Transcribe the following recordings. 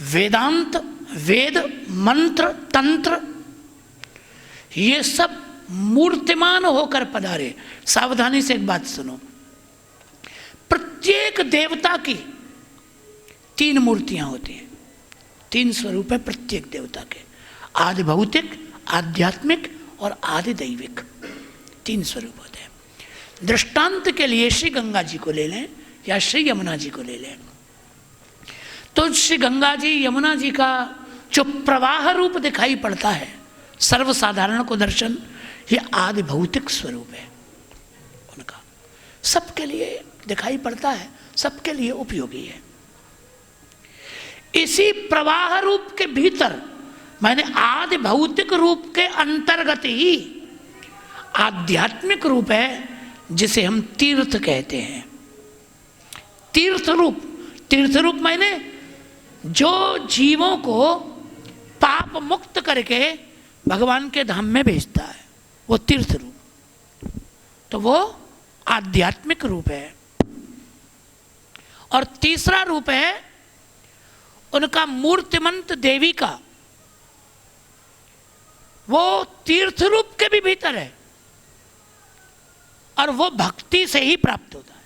वेदांत, वेद, मंत्र, तंत्र, ये सब मूर्तिमान होकर पधारे। सावधानी से एक बात सुनो, प्रत्येक देवता की 3 मूर्तियां होती हैं, 3 स्वरूप है प्रत्येक देवता के, आदि भौतिक, आध्यात्मिक और आदि दैविक, 3 स्वरूप होते हैं। दृष्टांत के लिए श्री गंगा जी को ले लें या श्री यमुना जी को ले लें, तो श्री गंगा जी यमुना जी का जो प्रवाह रूप दिखाई पड़ता है सर्वसाधारण को दर्शन, ये आदि भौतिक स्वरूप है उनका, सबके लिए दिखाई पड़ता है, सबके लिए उपयोगी है। इसी प्रवाह रूप के भीतर मैंने आदि भौतिक रूप के अंतर्गत ही आध्यात्मिक रूप है जिसे हम तीर्थ कहते हैं। तीर्थ रूप मैंने जो जीवों को पाप मुक्त करके भगवान के धाम में भेजता है, वो तीर्थ रूप, तो वो आध्यात्मिक रूप है। और तीसरा रूप है उनका मूर्तिमंत देवी का, वो तीर्थ रूप के भी भीतर है और वो भक्ति से ही प्राप्त होता है।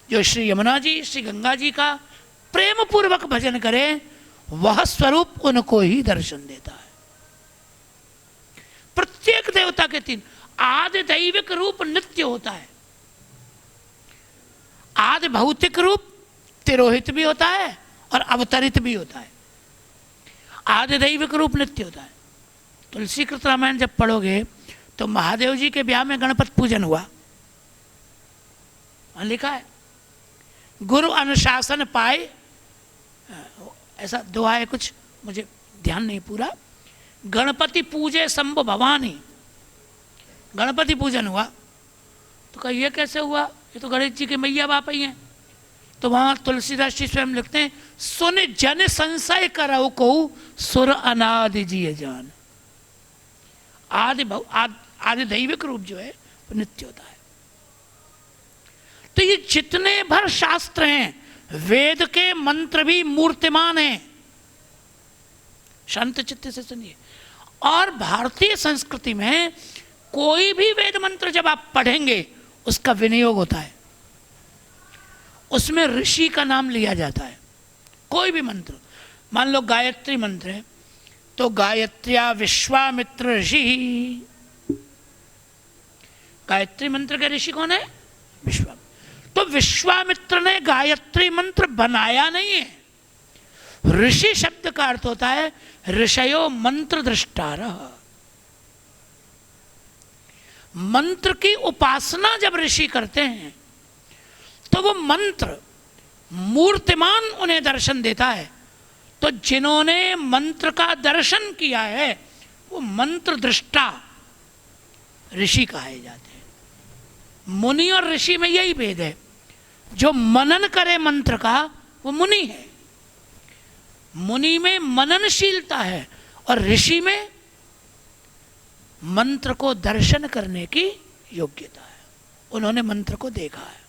जो श्री यमुना जी, श्री गंगा जी का प्रेम पूर्वक भजन करे, वह स्वरूप उनको ही दर्शन देता है। प्रत्येक देवता के 3 आदि दैविक रूप नित्य होता है, आदि भौतिक रूप तिरोहित भी होता है और अवतरित भी होता है, आदि दैविक रूप नित्य होता है। तुलसी कृत रामायण जब पढ़ोगे तो महादेव जी के ब्याह में गणपति पूजन हुआ, वहां लिखा है गुरु अनुशासन पाए, ऐसा दुआ है कुछ, मुझे ध्यान नहीं पूरा, गणपति पूजे शंभु भवानी, गणपति पूजन हुआ। तो कहा ये कैसे हुआ, ये तो गणेश जी के मैया बाप ही हैं। तो वहाँ तुलसीदास जी स्वयं लिखते हैं, सुन जन संशय करऊ को सुर अनादि जिय जान। आदि दैविक रूप जो है वो नित्य होता है। तो ये जितने भर शास्त्र हैं, वेद के मंत्र भी मूर्तिमान हैं, शांत चित्त से सुनिए। और भारतीय संस्कृति में कोई भी वेद मंत्र जब आप पढ़ेंगे उसका विनियोग होता है, उसमें ऋषि का नाम लिया जाता है। कोई भी मंत्र, मान लो गायत्री मंत्र है तो गायत्र्या विश्वामित्र ऋषि, गायत्री मंत्र के ऋषि कौन है? विश्वामित्र। तो विश्वामित्र ने गायत्री मंत्र बनाया नहीं है। ऋषि शब्द का अर्थ होता है ऋषयो मंत्र दृष्टारः। मंत्र की उपासना जब ऋषि करते हैं तो वो मंत्र मूर्तिमान उन्हें दर्शन देता है। तो जिन्होंने मंत्र का दर्शन किया है वो मंत्र दृष्टा ऋषि कहे जाते हैं। मुनि और ऋषि में यही भेद है, जो मनन करे मंत्र का वो मुनि है, मुनि में मननशीलता है, और ऋषि में मंत्र को दर्शन करने की योग्यता है। उन्होंने मंत्र को देखा है,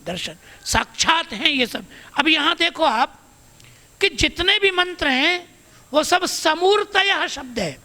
दर्शन साक्षात हैं ये सब। अब यहां देखो आप कि जितने भी मंत्र हैं वो सब समूर्तयः शब्द है।